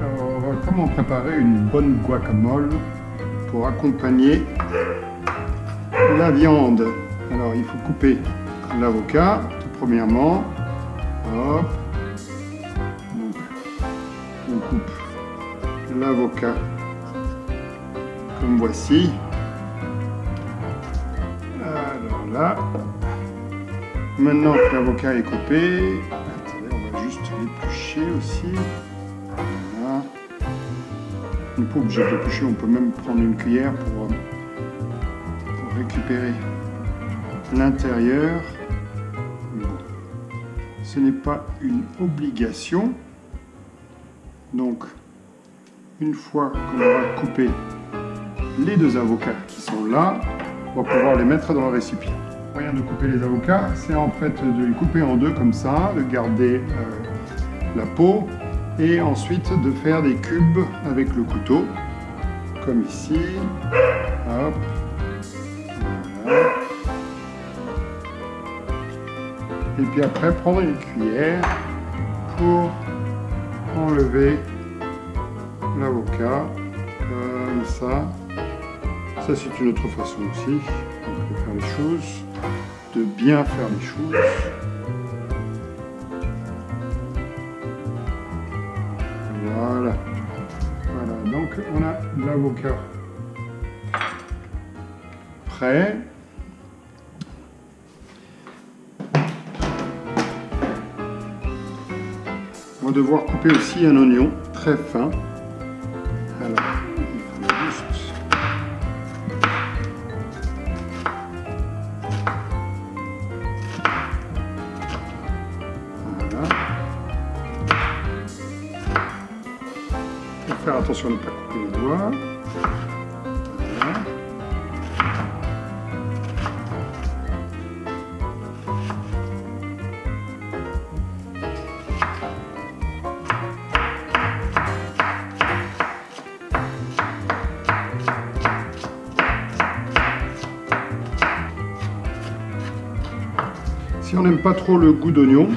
Alors, comment préparer une bonne guacamole pour accompagner la viande? Alors, il faut couper l'avocat, tout premièrement. Hop. Donc, on coupe l'avocat comme voici. Alors là, maintenant que l'avocat est coupé, attendez, on va juste l'éplucher aussi. Voilà. On n'est pas obligé d'éplucher, on peut même prendre une cuillère pour récupérer l'intérieur. Bon. Ce n'est pas une obligation. Donc, une fois qu'on aura coupé les deux avocats qui sont là, on va pouvoir les mettre dans le récipient. Le moyen de couper les avocats, c'est en fait de les couper en deux comme ça, de garder la peau et ensuite de faire des cubes avec le couteau, comme ici. Hop. Voilà. Et puis après, prendre une cuillère pour enlever l'avocat, comme ça. Ça, c'est une autre façon aussi de faire les choses, de bien faire les choses. Voilà. Voilà, donc on a l'avocat prêt. On va devoir couper aussi un oignon très fin. Alors, il faut juste... Voilà. Il faut faire attention de ne pas couper les doigts. Voilà. Si on n'aime pas trop le goût d'oignon,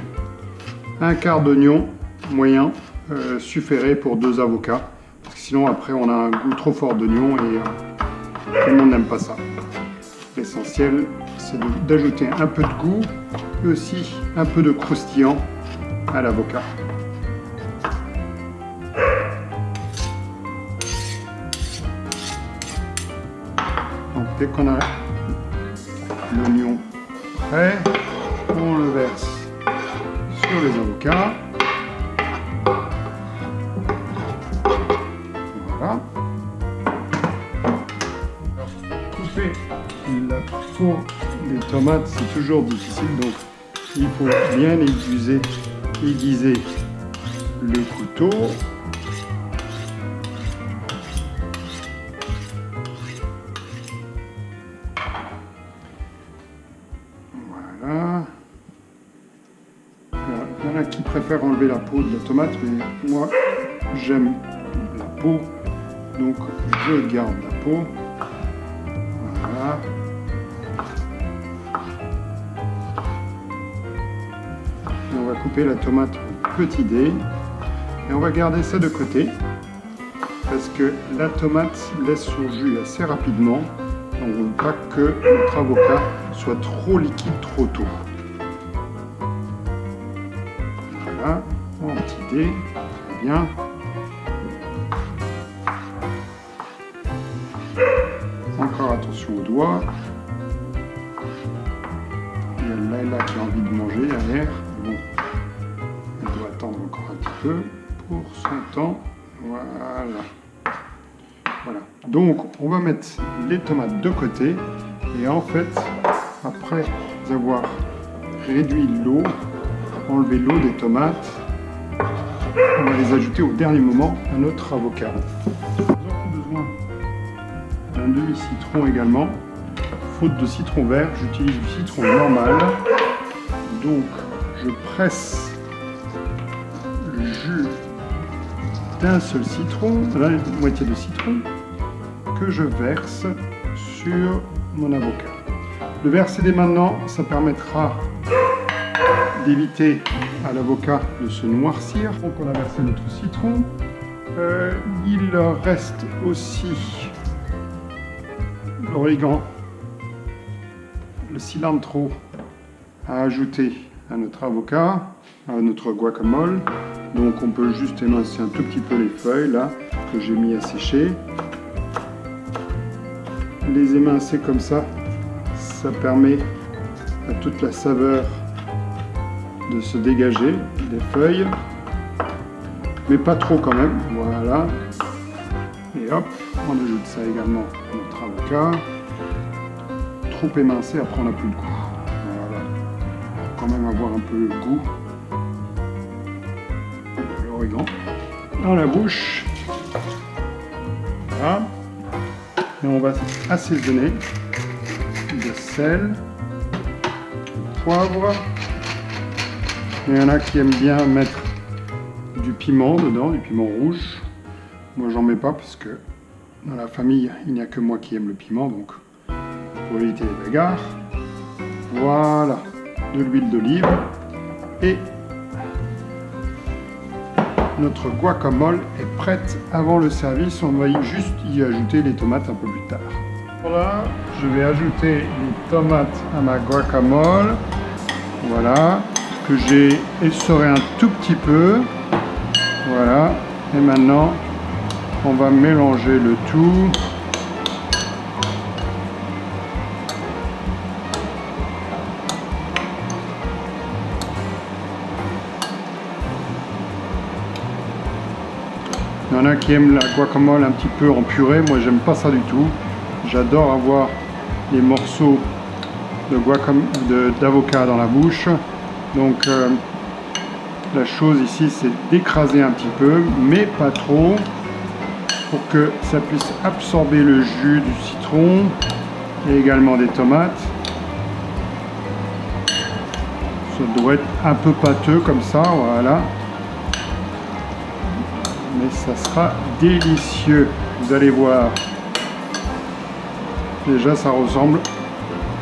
un quart d'oignon moyen suffirait pour 2 avocats. Parce que sinon après on a un goût trop fort d'oignon et tout le monde n'aime pas ça. L'essentiel c'est d'ajouter un peu de goût et aussi un peu de croustillant à l'avocat. Donc dès qu'on a l'oignon prêt, on le verse sur les avocats. Voilà. Alors, couper la peau des tomates, c'est toujours difficile, donc il faut bien aiguiser le couteau. Voilà. Il y en a qui préfèrent enlever la peau de la tomate, mais moi j'aime la peau, donc je garde la peau. Voilà. Et on va couper la tomate en petits dés et on va garder ça de côté parce que la tomate laisse son jus assez rapidement, donc on ne veut pas que notre avocat soit trop liquide trop tôt. Voilà, en petit dé, très bien. Encore attention aux doigts. Il y a Laila qui a envie de manger derrière. Bon, elle doit attendre encore un petit peu pour son temps. Voilà. Voilà. Donc, on va mettre les tomates de côté. Et en fait, après avoir réduit l'eau, enlevé l'eau des tomates, on va les ajouter au dernier moment à notre avocat. Nous aurons besoin d'un demi-citron également. Faute de citron vert, j'utilise du citron normal. Donc je presse le jus d'un seul citron, la moitié de citron, que je verse sur mon avocat. Le verser dès maintenant, ça permettra d'éviter à l'avocat de se noircir. Donc on a versé notre citron Il reste aussi l'origan, le cilantro à ajouter à notre avocat, à notre guacamole. Donc on peut juste émincer un tout petit peu les feuilles là que j'ai mis à sécher. Les émincer comme ça, ça permet à toute la saveur de se dégager des feuilles, mais pas trop quand même. Voilà. Et hop, on ajoute ça également à notre avocat. Trop émincé, après on n'a plus de goût. Voilà. Quand même avoir un peu le goût de l'origan dans la bouche. Voilà. Et on va assaisonner de sel, de poivre. Il y en a qui aiment bien mettre du piment dedans, du piment rouge. Moi j'en mets pas parce que dans la famille il n'y a que moi qui aime le piment, donc pour éviter les bagarres. Voilà, de l'huile d'olive et notre guacamole est prête avant le service. On va juste y ajouter les tomates un peu plus tard. Voilà, je vais ajouter les tomates à ma guacamole. Voilà, que j'ai essoré un tout petit peu. Voilà, et maintenant on va mélanger le tout. Il y en a qui aiment la guacamole un petit peu en purée, moi j'aime pas ça du tout. J'adore avoir les morceaux de d'avocat dans la bouche. Donc la chose ici c'est d'écraser un petit peu, mais pas trop, pour que ça puisse absorber le jus du citron et également des tomates. Ça doit être un peu pâteux comme ça, voilà. Mais ça sera délicieux, vous allez voir. Déjà ça ressemble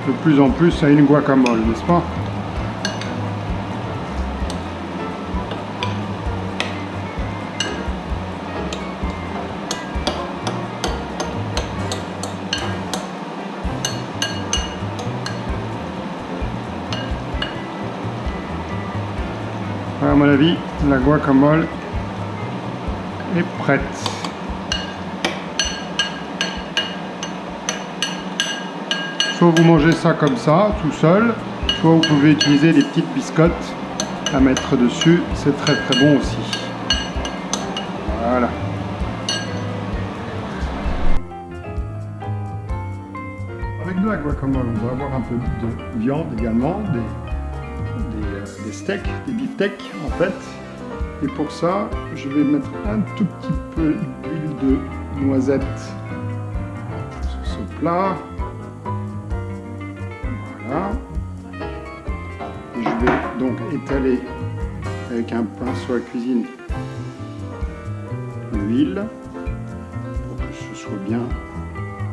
de plus en plus à une guacamole, n'est-ce pas? À mon avis, la guacamole est prête. Soit vous mangez ça comme ça, tout seul, soit vous pouvez utiliser des petites biscottes à mettre dessus, c'est très très bon aussi. Voilà. Avec de la guacamole, on va avoir un peu de viande également, des steaks, des beefsteaks en fait. Et pour ça, je vais mettre un tout petit peu d'huile de noisette sur ce plat. Voilà. Et je vais donc étaler avec un pinceau à cuisine l'huile pour que ce soit bien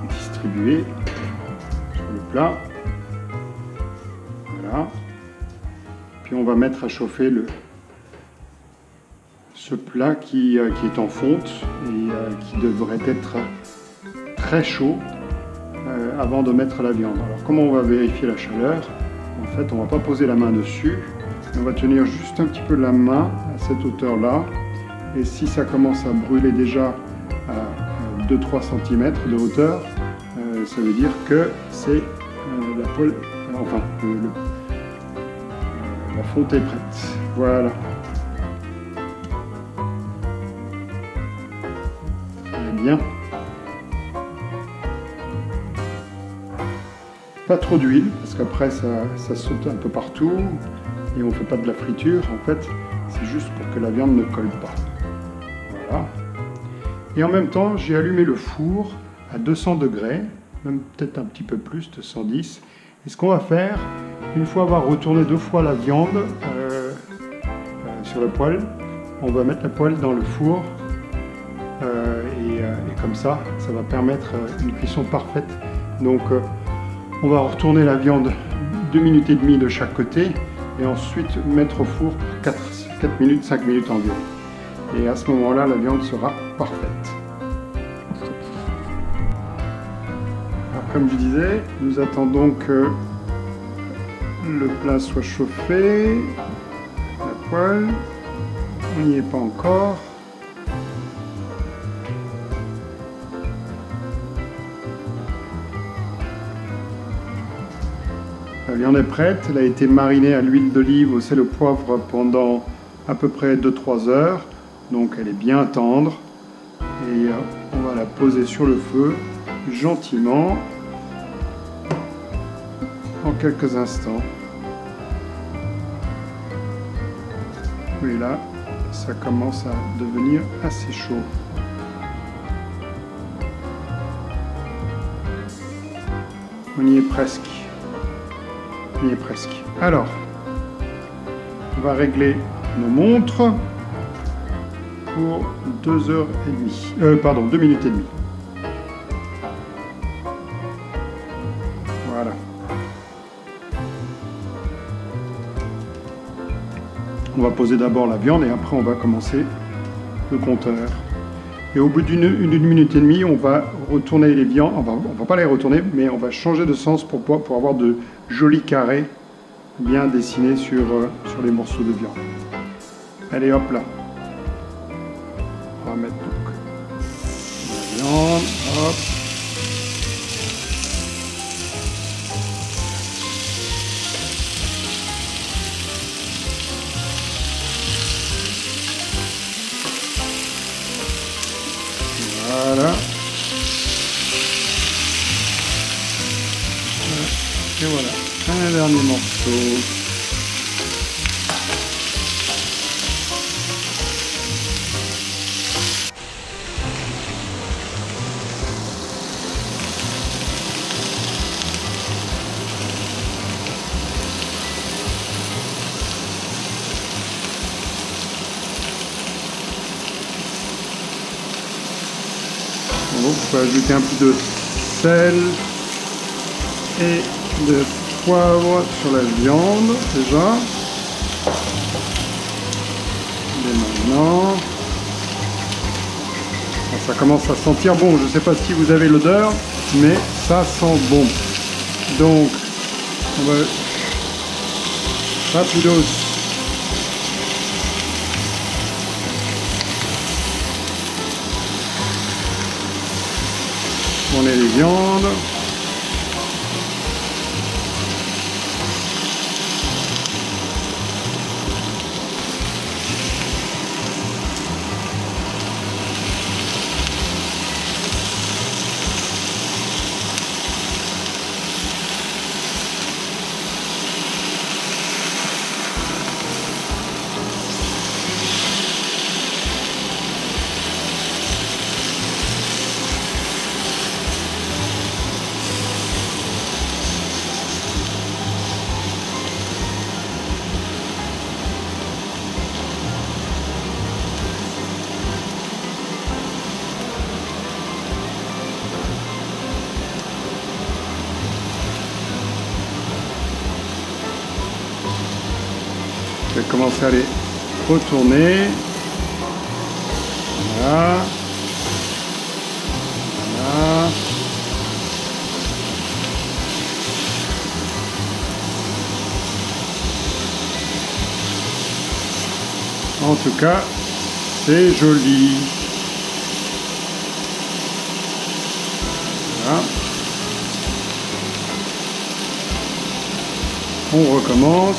distribué sur le plat. Voilà. Puis on va mettre à chauffer ce plat qui est en fonte et qui devrait être très chaud avant de mettre la viande. Alors comment on va vérifier la chaleur? En fait, on ne va pas poser la main dessus, on va tenir juste un petit peu la main à cette hauteur-là. Et si ça commence à brûler déjà à 2-3 cm de hauteur, ça veut dire que c'est la poêle, enfin la fonte est prête. Voilà. Très bien. Pas trop d'huile, parce qu'après ça saute un peu partout et on ne fait pas de la friture. En fait, c'est juste pour que la viande ne colle pas. Voilà. Et en même temps, j'ai allumé le four à 200 degrés, même peut-être un petit peu plus, 210. Et ce qu'on va faire, une fois avoir retourné 2 fois la viande sur le poêle, on va mettre la poêle dans le four et comme ça, ça va permettre une cuisson parfaite. Donc on va retourner la viande 2 minutes et demie de chaque côté et ensuite mettre au four pour 4 minutes, 5 minutes environ. Et à ce moment-là, la viande sera parfaite. Alors, comme je disais, nous attendons que le plat soit chauffé. La poêle, on n'y est pas encore. La viande est prête, elle a été marinée à l'huile d'olive, au sel et au poivre pendant à peu près 2-3 heures. Donc elle est bien tendre. Et on va la poser sur le feu gentiment en quelques instants. Et là, ça commence à devenir assez chaud. On y est presque. On y est presque. Alors, on va régler nos montres pour 2 minutes et demie. Voilà. On va poser d'abord la viande et après on va commencer le compteur. Et au bout d'une minute et demie, on va retourner les viandes. On va pas les retourner, mais on va changer de sens pour avoir de jolis carrés bien dessinés sur les morceaux de viande. Allez, hop là. On va mettre donc la viande, hop. Voilà. Et voilà, un dernier morceau. On peut ajouter un peu de sel et de poivre sur la viande déjà. Et maintenant, ça commence à sentir bon. Je ne sais pas si vous avez l'odeur, mais ça sent bon. Donc, on va rapidos. On met les viandes. Je vais commencer à les retourner. Voilà. Voilà. En tout cas, c'est joli. Voilà. On recommence.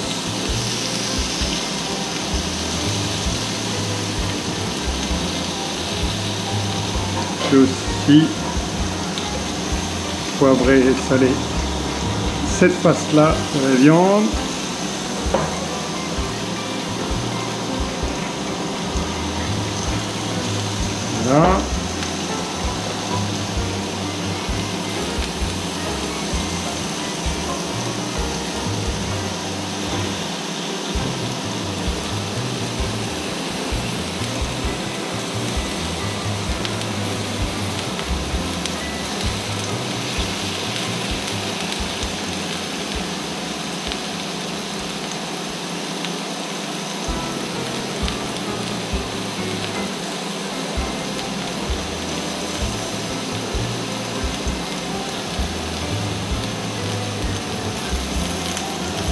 Aussi poivré et salé cette face là de la viande. Voilà.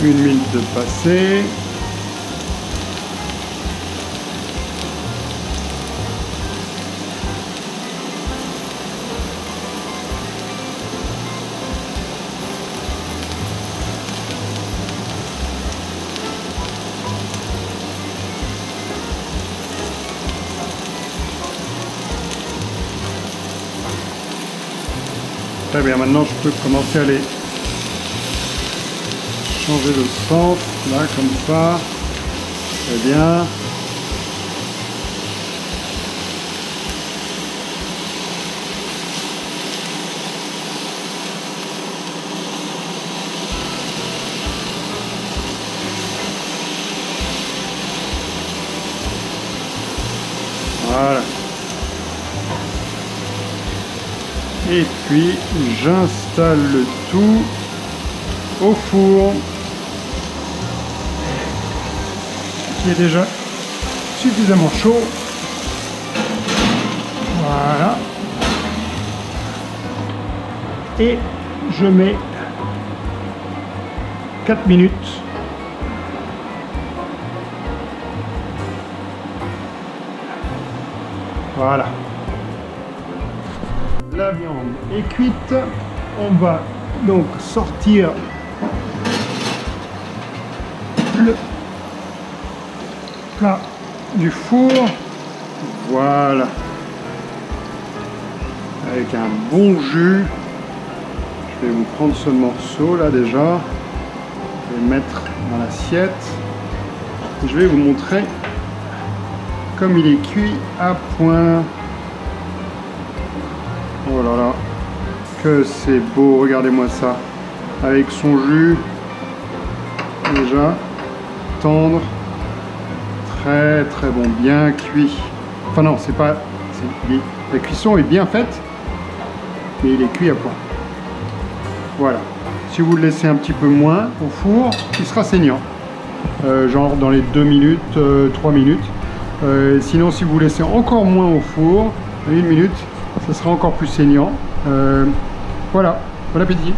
1 minute de passé. Très bien, maintenant je peux commencer à aller changer le sens, là, comme ça. Très bien. Voilà. Et puis j'installe le tout au four qui est déjà suffisamment chaud. Voilà. Et je mets 4 minutes. Voilà. La viande est cuite. On va donc sortir le plat du four. Voilà. Avec un bon jus. Je vais vous prendre ce morceau là déjà. Je vais le mettre dans l'assiette. Je vais vous montrer comme il est cuit à point. Oh là là, que c'est beau, regardez-moi ça. Avec son jus, déjà, tendre, très très bon, bien cuit. Enfin non, c'est pas... la cuisson est bien faite, mais il est cuit à point. Voilà. Si vous le laissez un petit peu moins au four, il sera saignant. Genre dans les 2 minutes, 3 minutes. Sinon, si vous laissez encore moins au four, 1 minute, ça sera encore plus saignant. Voilà, bon appétit.